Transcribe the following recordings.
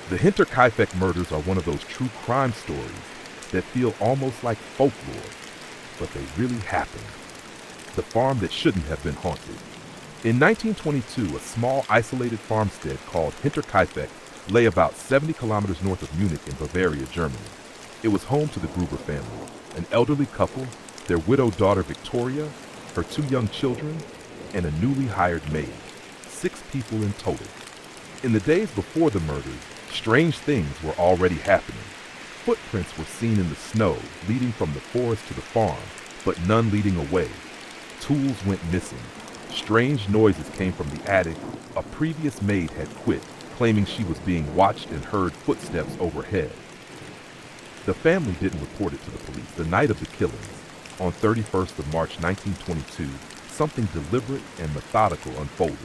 The Hinterkaifeck murders are one of those true crime stories that feel almost like folklore, but they really happened. The farm that shouldn't have been haunted. In 1922, a small isolated farmstead called Hinterkaifeck lay about 70 kilometers north of Munich in Bavaria, Germany. It was home to the Gruber family, an elderly couple, their widowed daughter Victoria, her 2 young children, and a newly hired maid. 6 people in total. In the days before the murders, strange things were already happening. Footprints were seen in the snow leading from the forest to the farm, but none leading away. Tools went missing. Strange noises came from the attic. A previous maid had quit, claiming she was being watched and heard footsteps overhead. The family didn't report it to the police. The night of the killings, on 31st of March 1922, something deliberate and methodical unfolded.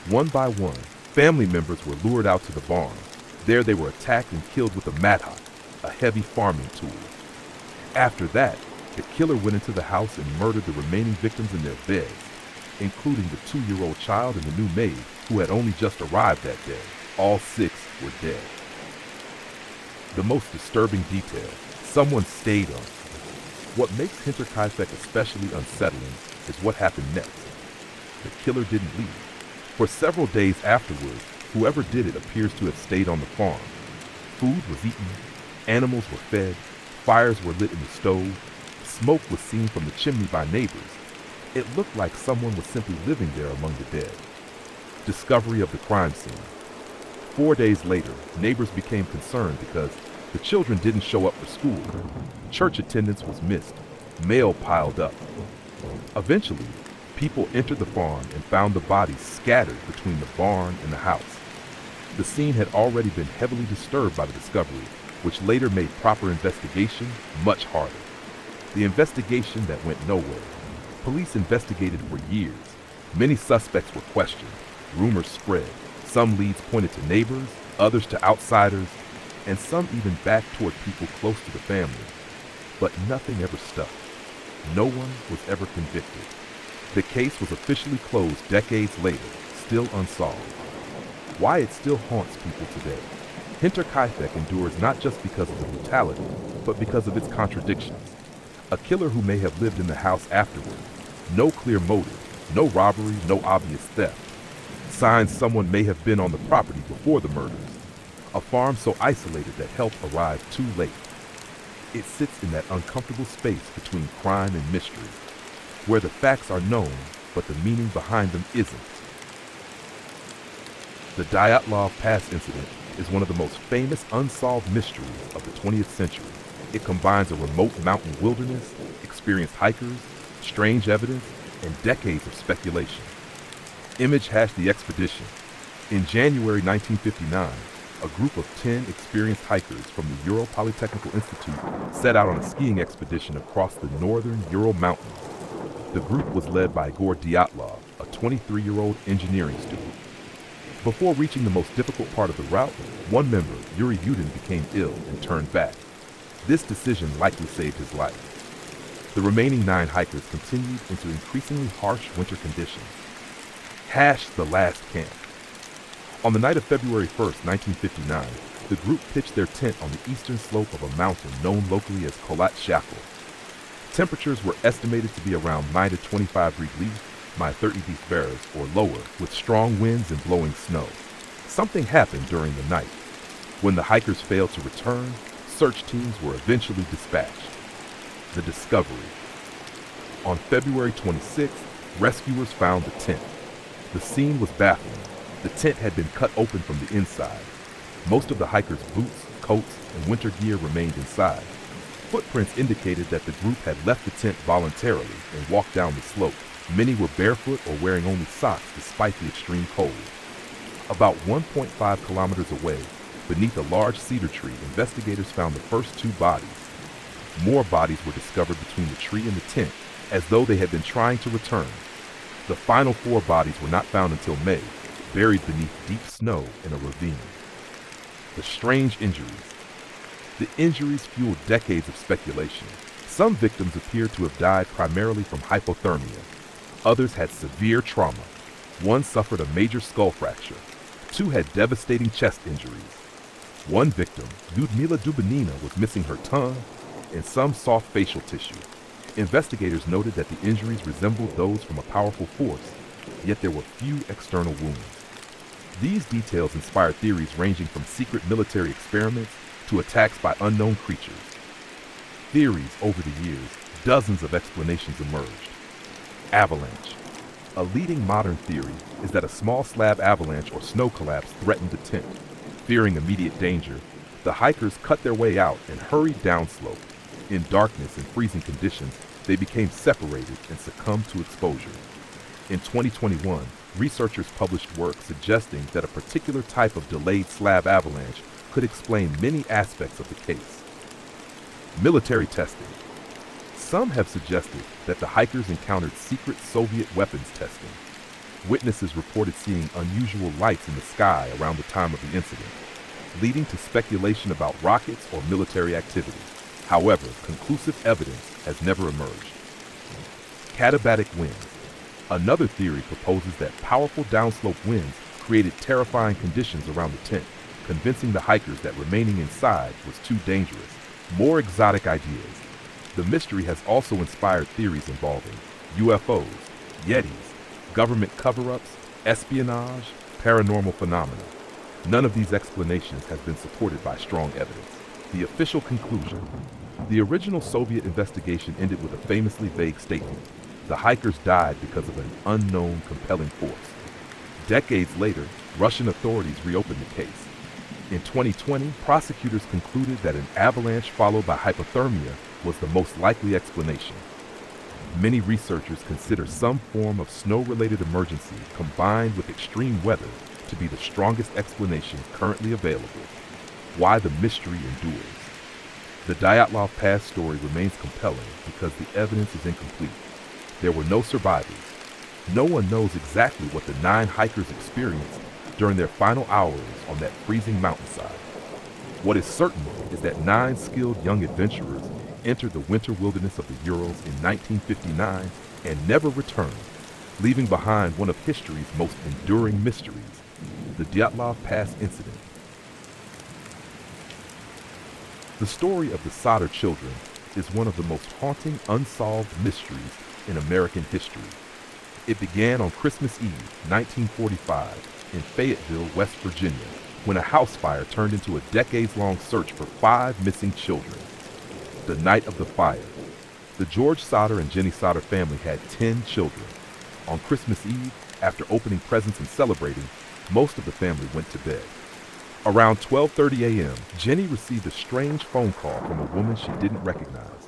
One by one, family members were lured out to the barn. There they were attacked and killed with a mattock, a heavy farming tool. After that, the killer went into the house and murdered the remaining victims in their beds, including the 2-year-old child and the new maid, who had only just arrived that day. All 6 were dead. The most disturbing detail, someone stayed on. What makes Hinterkaifeck especially unsettling is what happened next. The killer didn't leave. For several days afterwards, whoever did it appears to have stayed on the farm. Food was eaten, animals were fed, fires were lit in the stove, smoke was seen from the chimney by neighbors. It looked like someone was simply living there among the dead. Discovery of the crime scene. 4 days later, neighbors became concerned because the children didn't show up for school. Church attendance was missed. Mail piled up. Eventually, people entered the farm and found the bodies scattered between the barn and the house. The scene had already been heavily disturbed by the discovery, which later made proper investigation much harder. The investigation that went nowhere. Police investigated for years. Many suspects were questioned. Rumors spread. Some leads pointed to neighbors, others to outsiders, and some even back toward people close to the family. But nothing ever stuck. No one was ever convicted. The case was officially closed decades later, still unsolved. Why it still haunts people today. Hinterkaifeck endures not just because of the brutality, but because of its contradictions. A killer who may have lived in the house afterward. No clear motive, no robbery, no obvious theft. Signs someone may have been on the property before the murders. A farm so isolated that help arrived too late. It sits in that uncomfortable space between crime and mystery, where the facts are known, but the meaning behind them isn't. The Dyatlov Pass incident is one of the most famous unsolved mysteries of the 20th century. It combines a remote mountain wilderness, experienced hikers, strange evidence, and decades of speculation. Image hashed the expedition. In January 1959, a group of 10 experienced hikers from the Ural Polytechnical Institute set out on a skiing expedition across the northern Ural Mountains. The group was led by Igor Dyatlov, a 23-year-old engineering student. Before reaching the most difficult part of the route, one member, Yuri Yudin, became ill and turned back. This decision likely saved his life. The remaining 9 hikers continued into increasingly harsh winter conditions. Hashed the last camp. On the night of February 1st, 1959, the group pitched their tent on the eastern slope of a mountain known locally as Kholat Shakal. Temperatures were estimated to be around -25 degrees, -30 degrees or lower, with strong winds and blowing snow. Something happened during the night. When the hikers failed to return, search teams were eventually dispatched. The discovery. On February 26th, rescuers found the tent. The scene was baffling. The tent had been cut open from the inside. Most of the hikers' boots, coats, and winter gear remained inside. Footprints indicated that the group had left the tent voluntarily and walked down the slope. Many were barefoot or wearing only socks despite the extreme cold. About 1.5 kilometers away, beneath a large cedar tree, investigators found the first 2 bodies. More bodies were discovered between the tree and the tent, as though they had been trying to return. The final 4 bodies were not found until May, buried beneath deep snow in a ravine. The strange injuries. The injuries fueled decades of speculation. Some victims appeared to have died primarily from hypothermia. Others had severe trauma. One suffered a major skull fracture. 2 had devastating chest injuries. One victim, Lyudmila Dubinina, was missing her tongue and some soft facial tissue. Investigators noted that the injuries resembled those from a powerful force, yet there were few external wounds. These details inspired theories ranging from secret military experiments to attacks by unknown creatures. Theories over the years, dozens of explanations emerged. Avalanche. A leading modern theory is that a small slab avalanche or snow collapse threatened the tent. Fearing immediate danger, the hikers cut their way out and hurried downslope. In darkness and freezing conditions, they became separated and succumbed to exposure. In 2021, researchers published work suggesting that a particular type of delayed slab avalanche could explain many aspects of the case. Military testing. Some have suggested that the hikers encountered secret Soviet weapons testing. Witnesses reported seeing unusual lights in the sky around the time of the incident, leading to speculation about rockets or military activity. However, conclusive evidence has never emerged. Katabatic winds. Another theory proposes that powerful downslope winds created terrifying conditions around the tent, convincing the hikers that remaining inside was too dangerous. More exotic ideas. The mystery has also inspired theories involving UFOs, Yetis, government cover-ups, espionage, paranormal phenomena. None of these explanations has been supported by strong evidence. The official conclusion. The original Soviet investigation ended with a famously vague statement. The hikers died because of an unknown compelling force. Decades later, Russian authorities reopened the case. In 2020, prosecutors concluded that an avalanche followed by hypothermia was the most likely explanation. Many researchers consider some form of snow-related emergency combined with extreme weather to be the strongest explanation currently available. Why the mystery endures. The Dyatlov Pass story remains compelling because the evidence is incomplete. There were no survivors. No one knows exactly what the 9 hikers experienced during their final hours on that freezing mountainside. What is certain is that 9 skilled young adventurers entered the winter wilderness of the Urals in 1959 and never returned, leaving behind one of history's most enduring mysteries, the Dyatlov Pass incident. The story of the Solder children is one of the most haunting unsolved mysteries in American history. It began on Christmas Eve, 1945, in Fayetteville, West Virginia, when a house fire turned into a decades-long search for 5 missing children. The night of the fire, the George Solder and Jenny Solder family had 10 children. On Christmas Eve, after opening presents and celebrating, most of the family went to bed. Around 12:30 a.m., Jenny received a strange phone call from a woman she didn't recognize.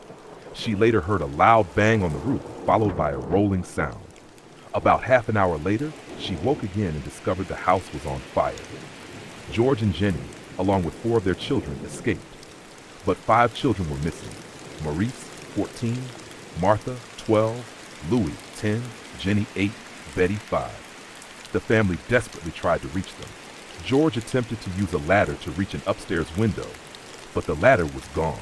She later heard a loud bang on the roof, followed by a rolling sound. About half an hour later, she woke again and discovered the house was on fire. George and Jenny, along with 4 of their children, escaped. But 5 children were missing. Maurice, 14, Martha, 12, Louis, 10, Jenny, 8, Betty, 5. The family desperately tried to reach them. George attempted to use a ladder to reach an upstairs window, but the ladder was gone.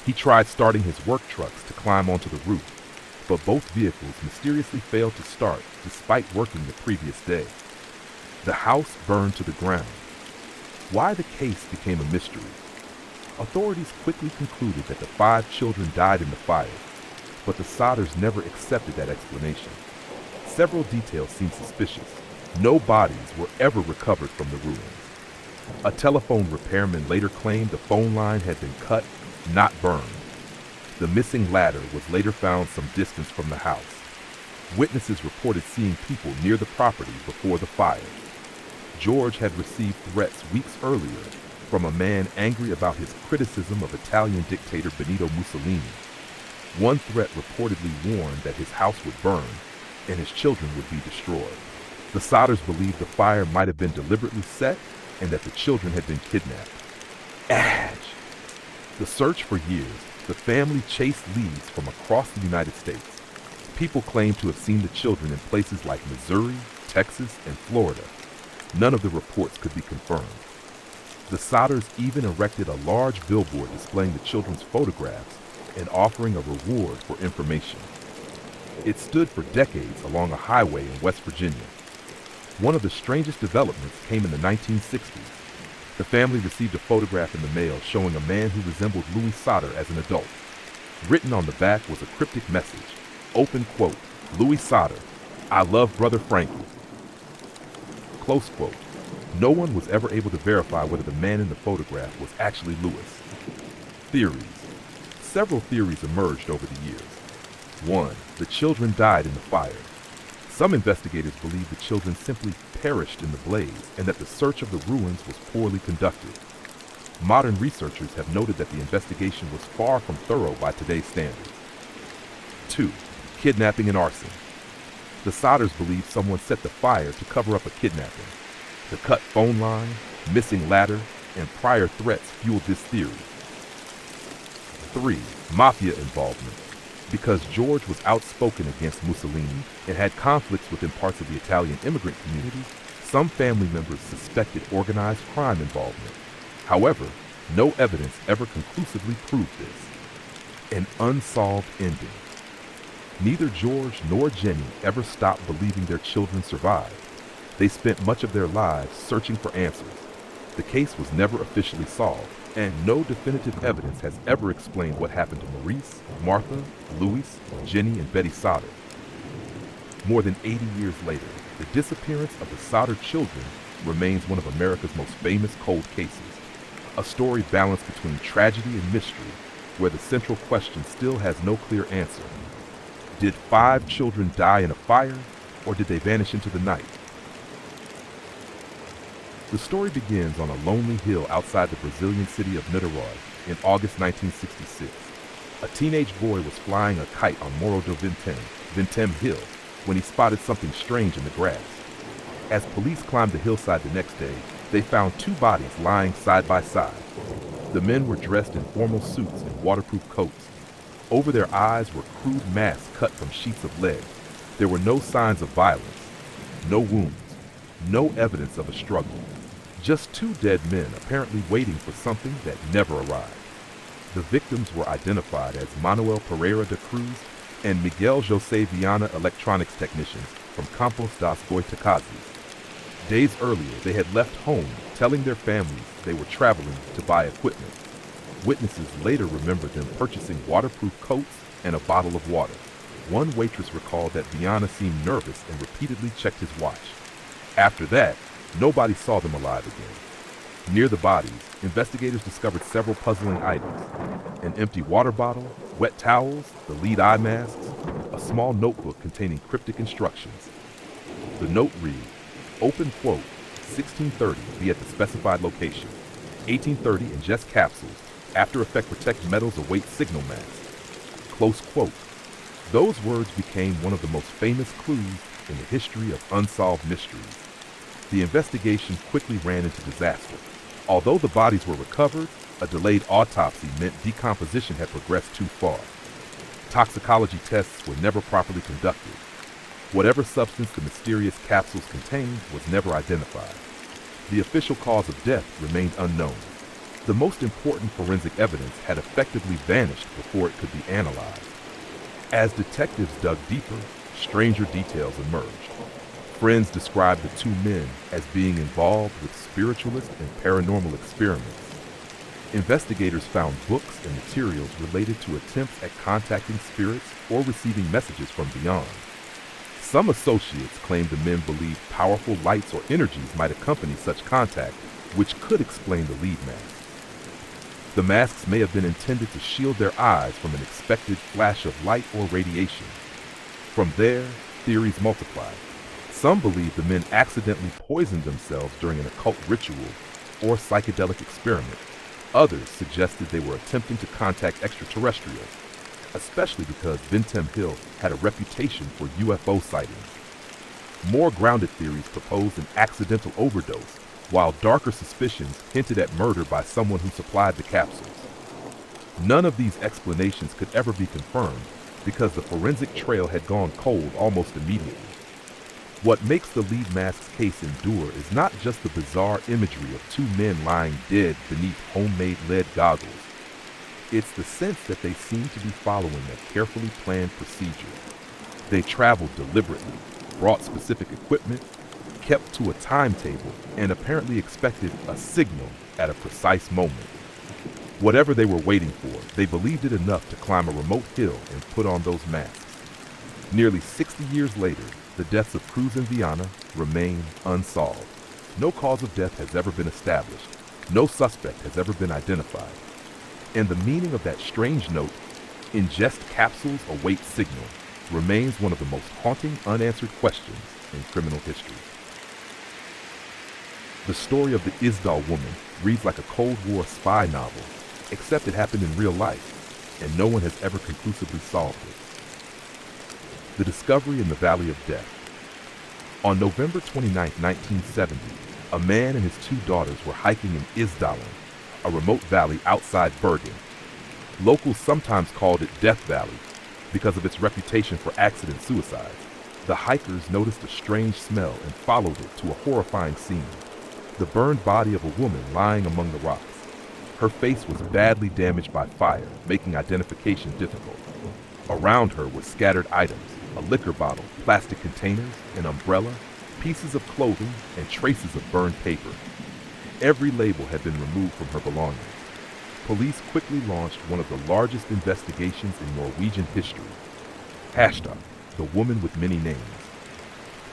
He tried starting his work trucks to climb onto the roof, but both vehicles mysteriously failed to start despite working the previous day. The house burned to the ground. Why the case became a mystery. Authorities quickly concluded that the 5 children died in the fire, but the Solders never accepted that explanation. Several details seemed suspicious. No bodies were ever recovered from the ruins. A telephone repairman later claimed the phone line had been cut, not burned. The missing ladder was later found some distance from the house. Witnesses reported seeing people near the property before the fire. George had received threats weeks earlier from a man angry about his criticism of Italian dictator Benito Mussolini. One threat reportedly warned that his house would burn and his children would be destroyed. The Solders believed the fire might have been deliberately set and that the children had been kidnapped. Adge! The search for years, the family chased leads from across the United States. People claimed to have seen the children in places like Missouri, Texas, and Florida. None of the reports could be confirmed. The Solders even erected a large billboard displaying the children's photographs and offering a reward for information. It stood for decades along a highway in West Virginia. One of the strangest developments came in the 1960s. The family received a photograph in the mail showing a man who resembled Louis Sauter as an adult. Written on the back was a cryptic message. Open quote, Louis Sauter, I love brother Frankie. Close quote. No one was ever able to verify whether the man in the photograph was actually Louis. Theories. Several theories emerged over the years. 1. The children died in the fire. Some investigators believe the children simply perished in the blaze and that the search of the ruins was poorly conducted. Modern researchers have noted that the investigation was far from thorough by today's standards. 2. Kidnapping and arson. The Souders believe someone set the fire to cover up a kidnapping. The cut phone line, missing ladder, and prior threats fueled this theory. 3. Mafia involvement. Because George was outspoken against Mussolini and had conflicts within parts of the Italian immigrant community, some family members suspected organized crime involvement. However, no evidence ever conclusively proved this. An unsolved ending. Neither George nor Jenny ever stopped believing their children survived. They spent much of their lives searching for answers. The case was never officially solved, and no definitive evidence has ever explained what happened to Maurice, Martha, Louis, Jenny, and Betty Sauter. More than 80 years later, the disappearance of the Sauter children remains one of America's most famous cold cases, a story balanced between tragedy and mystery, where the central question still has no clear answer. Did 5 children die in a fire, or did they vanish into the night? The story begins on a lonely hill outside the Brazilian city of Niterói in August 1966. A teenage boy was flying a kite on Morro do Vintém Hill, when he spotted something strange in the grass. As police climbed the hillside the next day, they found 2 bodies lying side by side. The men were dressed in formal suits and waterproof coats. Over their eyes were crude masks cut from sheets of lead. There were no signs of violence, no wounds, no evidence of a struggle. Just 2 dead men apparently waiting for something that never arrived. The victims were identified as Manuel Pereira da Cruz and Miguel José Viana, electronics technicians from Campos das Goitacazes. Days earlier, they had left home, telling their families they were traveling to buy equipment. Witnesses later remembered them purchasing waterproof coats and a bottle of water. One waitress recalled that Viana seemed nervous and repeatedly checked his watch. After that, nobody saw them alive again. Near the bodies, investigators discovered several puzzling items: an empty water bottle, wet towels, the lead eye masks, a small notebook containing cryptic instructions. The note read, open quote, 1630, be at the specified location. 1830, ingest capsules. After effect protect metals await signal mass. Close quote. Those words became one of the most famous clues in the history of unsolved mysteries. The investigation quickly ran into disaster. Although the bodies were recovered, a delayed autopsy meant decomposition had progressed too far. Toxicology tests were never properly conducted. Whatever substance the mysterious capsules contained was never identified. The official cause of death remained unknown. The most important forensic evidence had effectively vanished before it could be analyzed. As detectives dug deeper, stranger details emerged. Friends described the 2 men as being involved with spiritualist and paranormal experiments. Investigators found books and materials related to attempts at contacting spirits or receiving messages from beyond. Some associates claimed the men believed powerful lights or energies might accompany such contact, which could explain the lead mask. The masks may have been intended to shield their eyes from an expected flash of light or radiation. From there, theories multiplied. Some believe the men accidentally poisoned themselves during an occult ritual or psychedelic experiment. Others suggested they were attempting to contact extraterrestrials, especially because Vintém Hill had a reputation for UFO sightings. More grounded theories proposed an accidental overdose, while darker suspicions hinted at murder by someone who supplied the capsules. None of these explanations could ever be confirmed because the forensic trail had gone cold almost immediately. What makes the lead mask's case endure is not just the bizarre imagery of 2 men lying dead beneath homemade lead goggles. It's the sense that they seem to be following a carefully planned procedure. They traveled deliberately, brought specific equipment, kept to a timetable, and apparently expected a signal at a precise moment. Whatever they were waiting for, they believed it enough to climb a remote hill and put on those masks. Nearly 60 years later, the deaths of Cruz and Viana remain unsolved. No cause of death has ever been established. No suspect has ever been identified. And the meaning of that strange note, "ingest capsules await signal," remains one of the most haunting unanswered questions in criminal history. The story of the Isdal woman reads like a Cold War spy novel, except it happened in real life, and no one has ever conclusively solved it. The discovery in the Valley of Death. On November 29, 1970, a man and his two daughters were hiking in Isdalen, a remote valley outside Bergen. Locals sometimes called it Death Valley because of its reputation for accident suicides. The hikers noticed a strange smell and followed it to a horrifying scene: the burned body of a woman lying among the rocks. Her face was badly damaged by fire, making identification difficult. Around her were scattered items: a liquor bottle, plastic containers, an umbrella, pieces of clothing, and traces of burned paper. Every label had been removed from her belongings. Police quickly launched one of the largest investigations in Norwegian history. Hashtag, the woman with many names.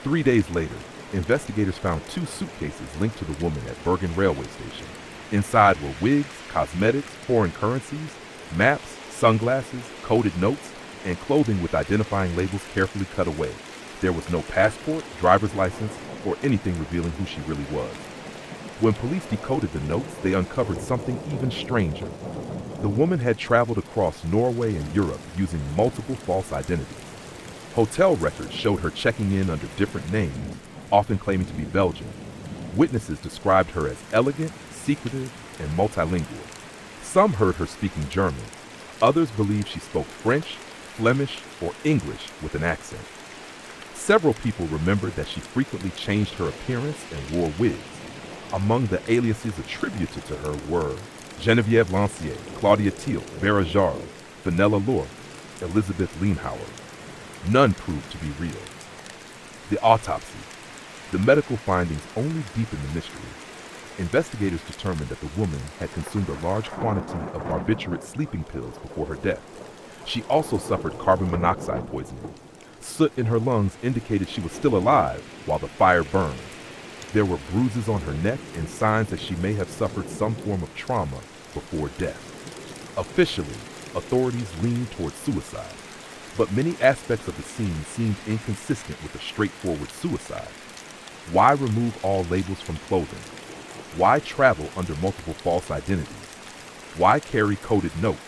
3 days later, investigators found 2 suitcases linked to the woman at Bergen railway station. Inside were wigs, cosmetics, foreign currencies, maps, sunglasses, coded notes, and clothing with identifying labels carefully cut away. There was no passport, driver's license, or anything revealing who she really was. When police decoded the notes, they uncovered something even stranger. The woman had traveled across Norway and Europe using multiple false identities. Hotel records showed her checking in under different names, often claiming to be Belgian. Witnesses described her as elegant, secretive, and multilingual. Some heard her speaking German. Others believed she spoke French, Flemish, or English with an accent. Several people remembered that she frequently changed her appearance and wore wigs. Among the aliases attributed to her were Geneviève Lancier, Claudia Thiel, Vera Jarl, Vanilla Lork, Elizabeth Lienhauer. None proved to be real. The autopsy. The medical findings only deepened the mystery. Investigators determined that the woman had consumed a large quantity of barbiturate sleeping pills before her death. She also suffered carbon monoxide poisoning. Soot in her lungs indicated she was still alive while the fire burned. There were bruises on her neck and signs that she may have suffered some form of trauma before death. Officially, authorities leaned towards suicide, but many aspects of the scene seemed inconsistent with a straightforward suicide. Why remove all labels from clothing? Why travel under multiple false identities? Why carry coded notes?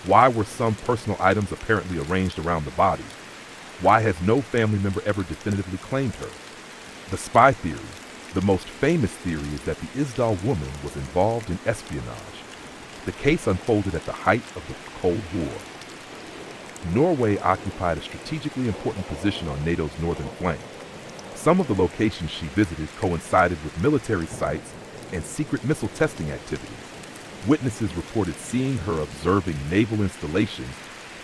Why were some personal items apparently arranged around the body? Why has no family member ever definitively claimed her? The spy theory. The most famous theory is that the Isdal woman was involved in espionage. The case unfolded at the height of the Cold War. Norway occupied a strategically important position on NATO's northern flank. Some of the locations she visited coincided with military sites and secret missile testing activities. Witnesses reported seeing her observing naval installations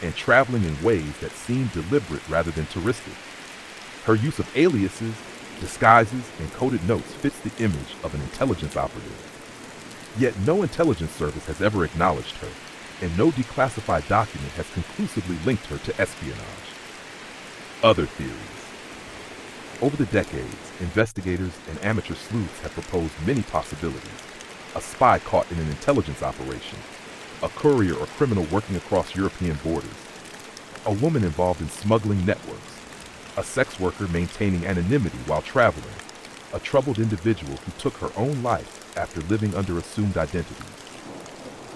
and traveling in ways that seemed deliberate rather than touristic. Her use of aliases, disguises, and coded notes fits the image of an intelligence operative. Yet no intelligence service has ever acknowledged her, and no declassified document has conclusively linked her to espionage. Other theories. Over the decades, investigators and amateur sleuths have proposed many possibilities. A spy caught in an intelligence operation, a courier or criminal working across European borders, a woman involved in smuggling networks, a sex worker maintaining anonymity while traveling, a troubled individual who took her own life after living under assumed identities.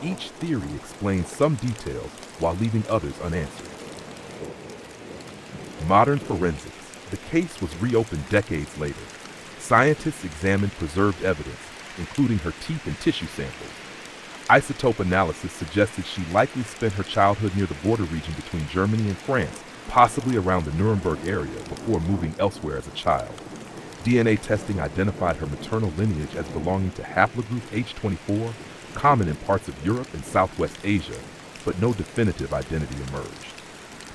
Each theory explains some details while leaving others unanswered. Modern forensics. The case was reopened decades later. Scientists examined preserved evidence, including her teeth and tissue samples. Isotope analysis suggested she likely spent her childhood near the border region between Germany and France, possibly around the Nuremberg area, before moving elsewhere as a child. DNA testing identified her maternal lineage as belonging to haplogroup H24, common in parts of Europe and Southwest Asia, but no definitive identity emerged.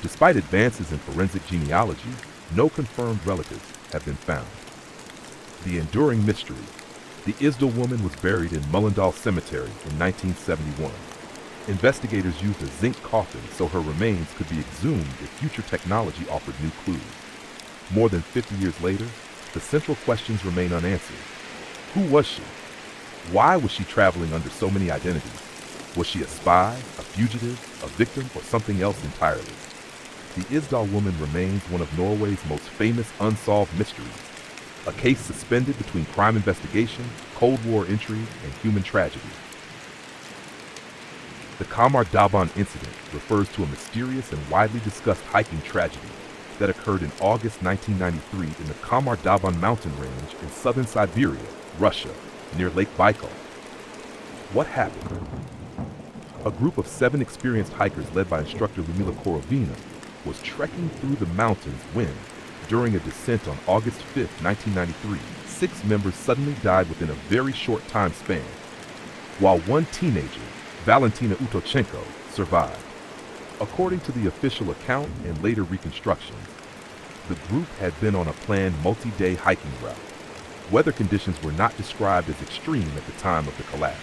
Despite advances in forensic genealogy, no confirmed relatives have been found. The enduring mystery. The Isdal woman was buried in Mullendal Cemetery in 1971. Investigators used a zinc coffin so her remains could be exhumed if future technology offered new clues. More than 50 years later, the central questions remain unanswered. Who was she? Why was she traveling under so many identities? Was she a spy, a fugitive, a victim, or something else entirely? The Isdal woman remains one of Norway's most famous unsolved mysteries, a case suspended between crime investigation, Cold War intrigue, and human tragedy. The Kamar Daban incident refers to a mysterious and widely discussed hiking tragedy that occurred in August 1993 in the Kamar Daban mountain range in southern Siberia, Russia, near Lake Baikal. What happened? A group of 7 experienced hikers led by instructor Lumila Korovina was trekking through the mountains when, during a descent on August 5, 1993, 6 members suddenly died within a very short time span, while one teenager, Valentina Utochenko, survived. According to the official account and later reconstructions, the group had been on a planned multi-day hiking route. Weather conditions were not described as extreme at the time of the collapse.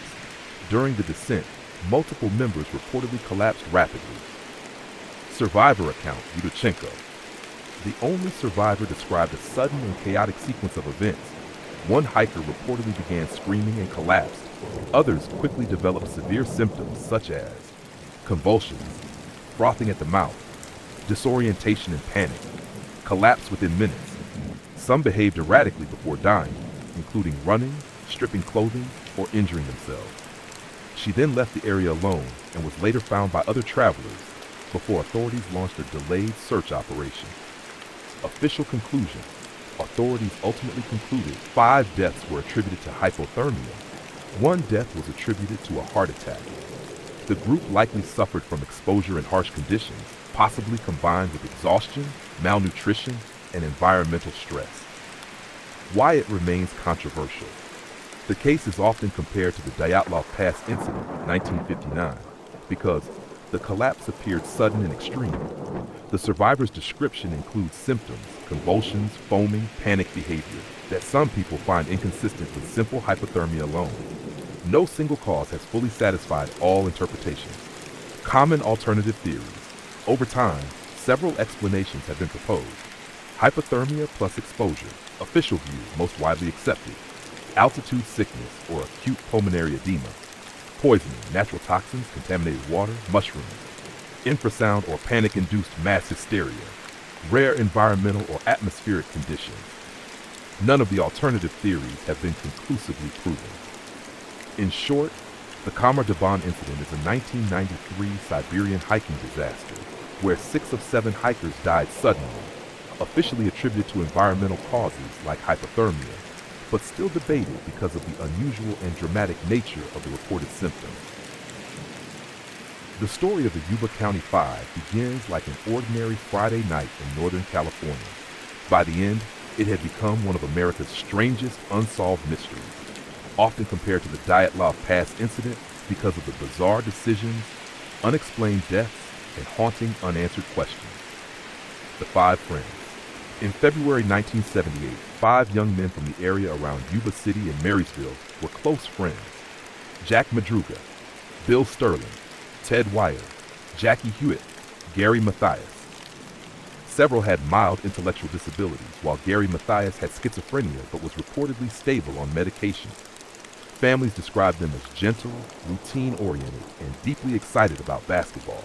During the descent, multiple members reportedly collapsed rapidly. Survivor account, Utochenko. The only survivor described a sudden and chaotic sequence of events. One hiker reportedly began screaming and collapsed. Others quickly developed severe symptoms such as convulsions, frothing at the mouth, disorientation and panic, collapse within minutes. Some behaved erratically before dying, including running, stripping clothing, or injuring themselves. She then left the area alone and was later found by other travelers before authorities launched a delayed search operation. Official conclusion. Authorities ultimately concluded 5 deaths were attributed to hypothermia. 1 death was attributed to a heart attack. The group likely suffered from exposure in harsh conditions, possibly combined with exhaustion, malnutrition, and environmental stress. Why it remains controversial. The case is often compared to the Dyatlov Pass incident, 1959, because the collapse appeared sudden and extreme. The survivor's description includes symptoms, convulsions, foaming, panic behavior, that some people find inconsistent with simple hypothermia alone. No single cause has fully satisfied all interpretations. Common alternative theories. Over time, several explanations have been proposed. Hypothermia plus exposure, official view most widely accepted. Altitude sickness or acute pulmonary edema. Poisoning, natural toxins, contaminated water, mushrooms. Infrasound or panic-induced mass hysteria. Rare environmental or atmospheric conditions. None of the alternative theories have been conclusively proven. In short, the Kamar Daban incident is a 1993 Siberian hiking disaster where 6 of 7 hikers died suddenly, officially attributed to environmental causes like hypothermia, but still debated because of the unusual and dramatic nature of the reported symptoms. The story of the Yuba County Five begins like an ordinary Friday night in Northern California. By the end, it had become one of America's strangest unsolved mysteries, often compared to the Dyatlov Pass incident because of the bizarre decisions, unexplained deaths, and haunting unanswered questions. The 5 friends. In February 1978, 5 young men from the area around Yuba City and Marysville were close friends. Jack Madruga, Bill Sterling, Ted Wire, Jackie Hewitt, Gary Mathias. Several had mild intellectual disabilities, while Gary Mathias had schizophrenia but was reportedly stable on medication. Families described them as gentle, routine-oriented, and deeply excited about basketball.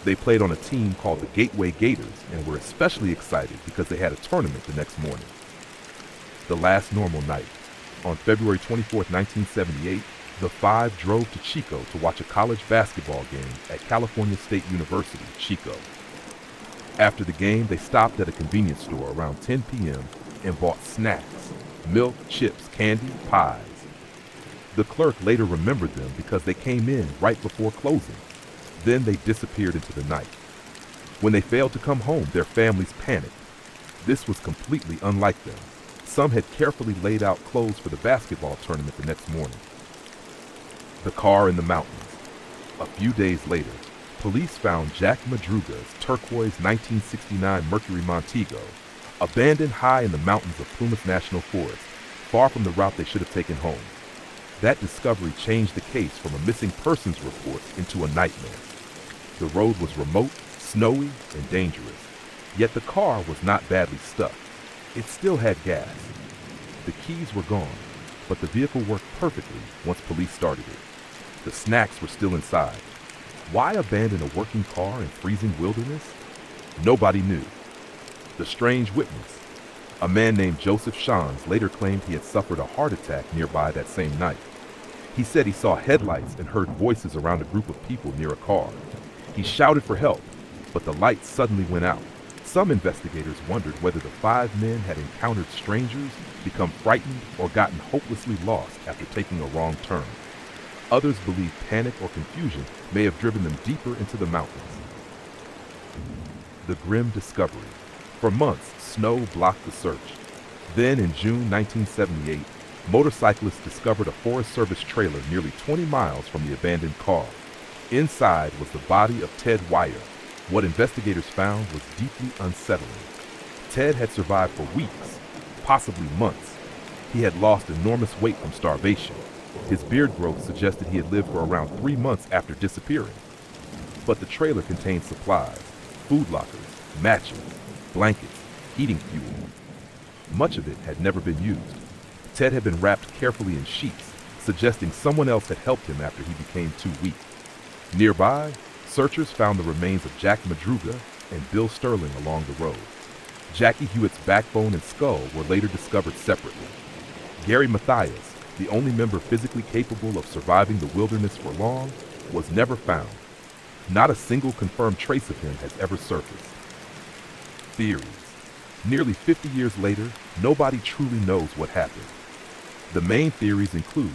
They played on a team called the Gateway Gators and were especially excited because they had a tournament the next morning. The last normal night. On February 24, 1978, the 5 drove to Chico to watch a college basketball game at California State University, Chico. After the game, they stopped at a convenience store around 10 p.m. and bought snacks, milk, chips, candy, pies. The clerk later remembered them because they came in right before closing. Then they disappeared into the night. When they failed to come home, their families panicked. This was completely unlike them. Some had carefully laid out clothes for the basketball tournament the next morning. The car in the mountains. A few days later, police found Jack Madruga's turquoise 1969 Mercury Montego abandoned high in the mountains of Plumas National Forest, far from the route they should have taken home. That discovery changed the case from a missing persons report into a nightmare. The road was remote, snowy, and dangerous. Yet the car was not badly stuck. It still had gas. The keys were gone, but the vehicle worked perfectly once police started it. The snacks were still inside. Why abandon a working car in freezing wilderness? Nobody knew. The strange witness, a man named Joseph Shans, later claimed he had suffered a heart attack nearby that same night. He said he saw headlights and heard voices around a group of people near a car. He shouted for help, but the lights suddenly went out. Some investigators wondered whether the 5 men had encountered strangers, become frightened, or gotten hopelessly lost after taking a wrong turn. Others believed panic or confusion may have driven them deeper into the mountains. The grim discovery. For months, snow blocked the search. Then, in June 1978, motorcyclists discovered a Forest Service trailer nearly 20 miles from the abandoned car. Inside was the body of Ted Wire. What investigators found was deeply unsettling. Ted had survived for weeks, possibly months. He had lost enormous weight from starvation. His beard growth suggested he had lived for around 3 months after disappearing. But the trailer contained supplies, food lockers, matches, blankets, heating fuel. Much of it had never been used. Ted had been wrapped carefully in sheets, suggesting someone else had helped him after he became too weak. Nearby, searchers found the remains of Jack Madruga and Bill Sterling along the road. Jackie Hewitt's backbone and skull were later discovered separately. Gary Mathias, the only member physically capable of surviving the wilderness for long, was never found. Not a single confirmed trace of him has ever surfaced. Theories. Nearly 50 years later, nobody truly knows what happened. The main theories include: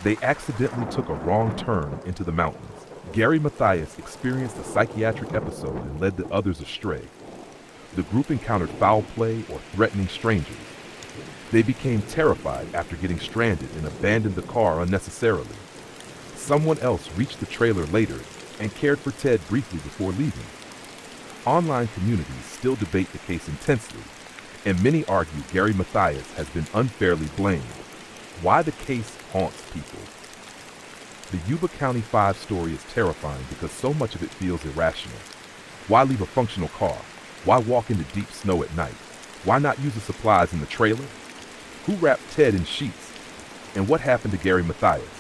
they accidentally took a wrong turn into the mountains. Gary Mathias experienced a psychiatric episode and led the others astray. The group encountered foul play or threatening strangers. They became terrified after getting stranded and abandoned the car unnecessarily. Someone else reached the trailer later and cared for Ted briefly before leaving. Online communities still debate the case intensely, and many argue Gary Mathias has been unfairly blamed. Why the case haunts people. The Yuba County 5 story is terrifying because so much of it feels irrational. Why leave a functional car? Why walk into deep snow at night? Why not use the supplies in the trailer? Who wrapped Ted in sheets? And what happened to Gary Mathias?